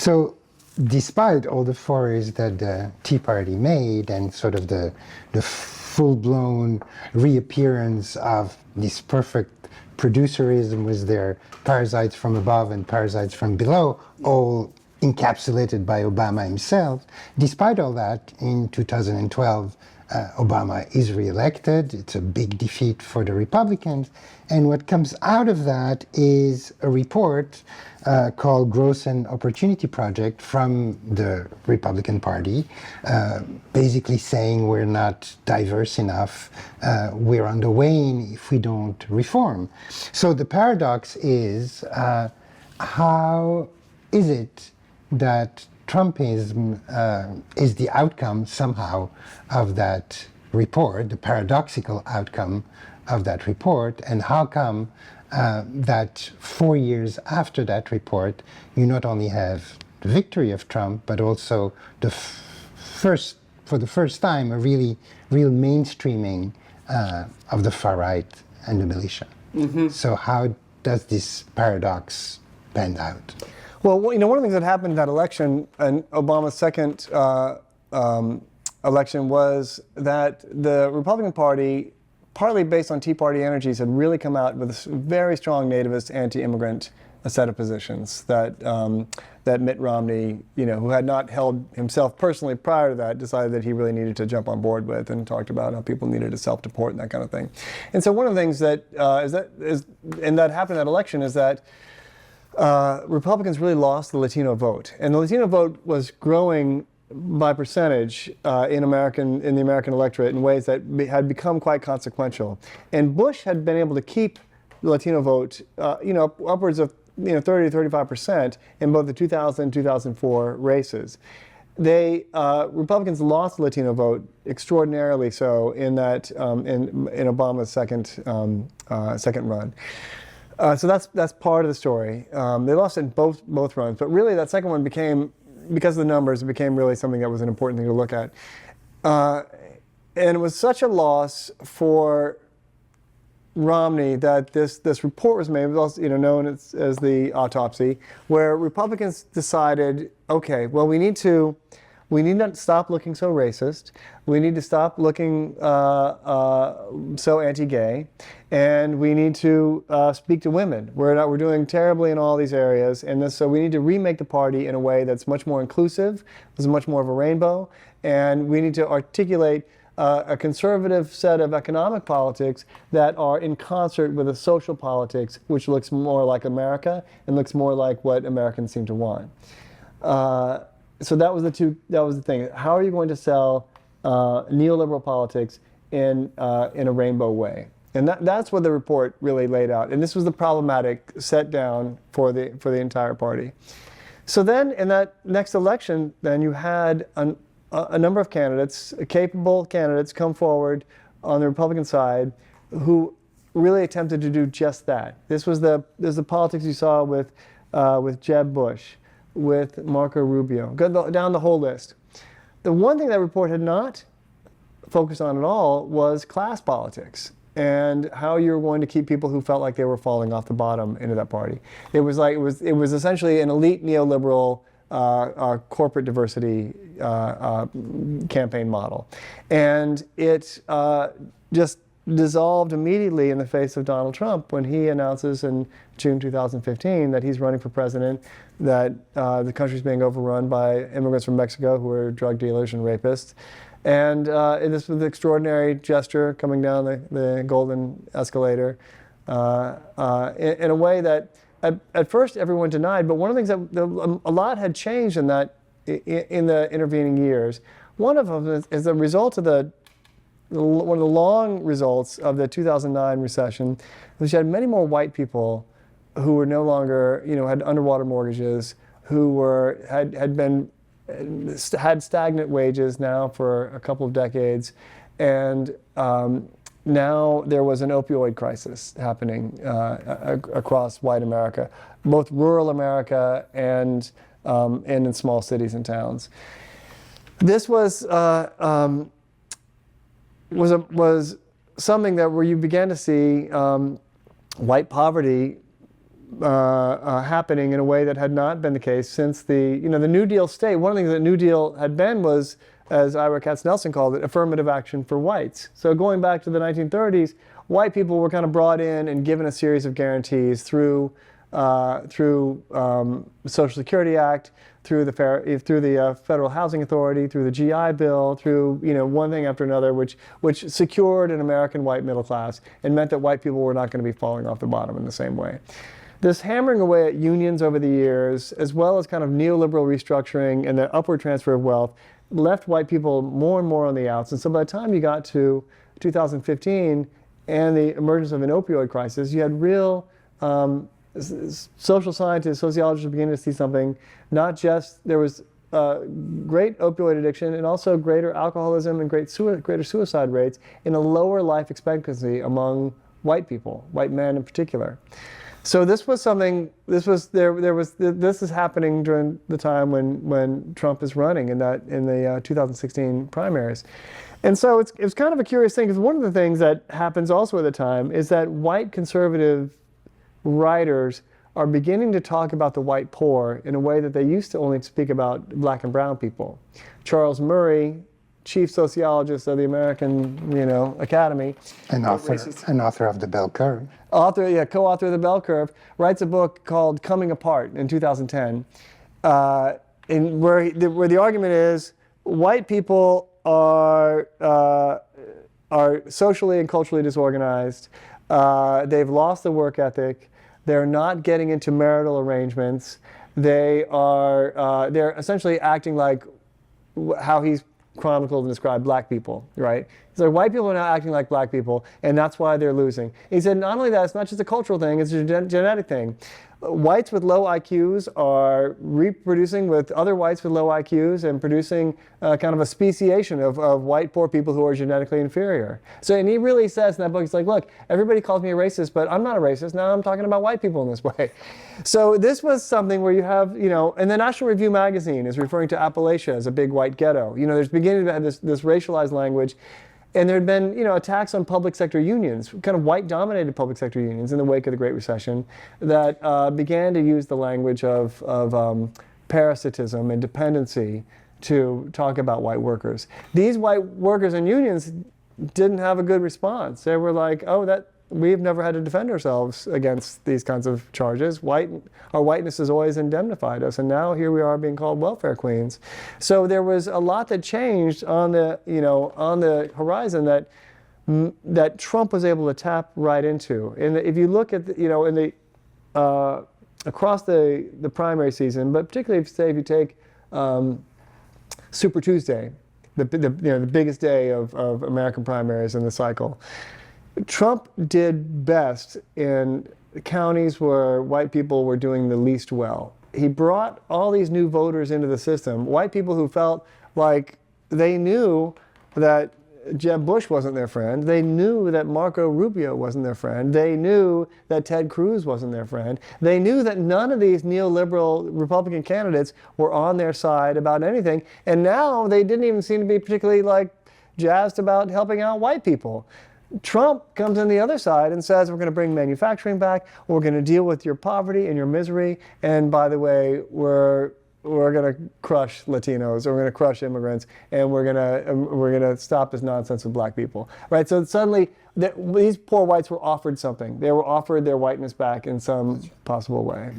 So despite all the forays that the Tea Party made and sort of the full-blown reappearance of this perfect producerism with their parasites from above and parasites from below, all encapsulated by Obama himself, despite all that, in 2012, Obama is reelected. It's a big defeat for the Republicans. And what comes out of that is a report called Growth and Opportunity Project from the Republican Party, basically saying we're not diverse enough, we're on the wane if we don't reform. So the paradox is, how is it that Trumpism is the outcome somehow of that report, the paradoxical outcome of that report, and how come that 4 years after that report, you not only have the victory of Trump, but also for the first time, a real mainstreaming of the far right and the militia. Mm-hmm. So how does this paradox pan out? Well, one of the things that happened in that election, and Obama's second election, was that the Republican Party, partly based on Tea Party energies, had really come out with a very strong nativist, anti-immigrant set of positions that that Mitt Romney, who had not held himself personally prior to that, decided that he really needed to jump on board with, and talked about how people needed to self-deport and that kind of thing. And so one of the things that that happened in that election is that Republicans really lost the Latino vote, and the Latino vote was growing by percentage in the American electorate in ways that had become quite consequential. And Bush had been able to keep the Latino vote, upwards of 30 to 35% in both the 2000 and 2004 races. Republicans lost the Latino vote extraordinarily so in that in Obama's second run. So that's part of the story. They lost it in both runs, but really that second one became, because of the numbers, it became really something that was an important thing to look at. And it was such a loss for Romney that this report was made, also, known as the autopsy, where Republicans decided, okay, well, we need to stop looking so racist. We need to stop looking so anti-gay, and we need to speak to women. We're doing terribly in all these areas, and so we need to remake the party in a way that's much more inclusive, is much more of a rainbow, and we need to articulate a conservative set of economic politics that are in concert with a social politics which looks more like America and looks more like what Americans seem to want. So that was the thing. How are you going to sell neoliberal politics in a rainbow way? And that's what the report really laid out. And this was the problematic set down for the entire party. So then in that next election, then you had a number of candidates, capable candidates, come forward on the Republican side who really attempted to do just that. This was the politics you saw with Jeb Bush, with Marco Rubio, go down the whole list. The one thing that report had not focused on at all was class politics and how you're going to keep people who felt like they were falling off the bottom into that party. It was essentially an elite neoliberal corporate diversity campaign model, and it just dissolved immediately in the face of Donald Trump when he announces in June 2015 that he's running for president, that the country's being overrun by immigrants from Mexico who are drug dealers and rapists. And this was an extraordinary gesture coming down the golden escalator in a way that at first everyone denied, but one of the things that a lot had changed in the intervening years. One of them is the result of one of the long results of the 2009 recession, which had many more white people who were no longer, had underwater mortgages, who had stagnant wages now for a couple of decades, and now there was an opioid crisis happening across white America, both rural America and in small cities and towns. This was something that where you began to see white poverty happening in a way that had not been the case since the New Deal state. One of the things that New Deal had been was, as Ira Katznelson called it, affirmative action for whites. So going back to the 1930s, white people were kind of brought in and given a series of guarantees through the Social Security Act, through the Federal Housing Authority, through the GI Bill, through one thing after another, which secured an American white middle class and meant that white people were not going to be falling off the bottom in the same way. This hammering away at unions over the years, as well as kind of neoliberal restructuring and the upward transfer of wealth, left white people more and more on the outs. And so by the time you got to 2015 and the emergence of an opioid crisis, you had real social scientists, sociologists beginning to see something. Not just there was great opioid addiction and also greater alcoholism and greater suicide rates in a lower life expectancy among white people, white men in particular. So this was something. This is happening during the time when Trump is running in the 2016 primaries, and so it's kind of a curious thing, because one of the things that happens also at the time is that white conservative writers are beginning to talk about the white poor in a way that they used to only speak about black and brown people. Charles Murray, chief sociologist of the American Academy, An author of the Bell Curve. Co-author of the Bell Curve, writes a book called Coming Apart in 2010, where the argument is white people are socially and culturally disorganized. They've lost the work ethic. They're not getting into marital arrangements. They're essentially acting like how he's chronicled and described black people, right? So white people are now acting like black people, and that's why they're losing. He said not only that, it's not just a cultural thing, it's a genetic thing. Whites with low IQs are reproducing with other whites with low IQs and producing kind of a speciation of white poor people who are genetically inferior. So, and he really says in that book, he's like, look, everybody calls me a racist, but I'm not a racist. Now I'm talking about white people in this way. So this was something where you have, and the National Review magazine is referring to Appalachia as a big white ghetto. There's beginning to have this racialized language. And there had been, attacks on public sector unions, kind of white-dominated public sector unions in the wake of the Great Recession, that began to use the language of parasitism and dependency to talk about white workers. These white workers and unions didn't have a good response. They were like, we've never had to defend ourselves against these kinds of charges. Our whiteness has always indemnified us, and now here we are being called welfare queens. So there was a lot that changed on the horizon that Trump was able to tap right into. And if you look at across the primary season, but particularly if you take Super Tuesday, the biggest day of American primaries in the cycle, Trump did best in counties where white people were doing the least well. He brought all these new voters into the system, white people who felt like they knew that Jeb Bush wasn't their friend. They knew that Marco Rubio wasn't their friend. They knew that Ted Cruz wasn't their friend. They knew that none of these neoliberal Republican candidates were on their side about anything. And now they didn't even seem to be particularly jazzed about helping out white people. Trump comes on the other side and says, we're going to bring manufacturing back, we're going to deal with your poverty and your misery, and by the way, we're going to crush Latinos, or we're going to crush immigrants, and we're going to stop this nonsense with black people, right? So suddenly, these poor whites were offered something. They were offered their whiteness back in some possible way.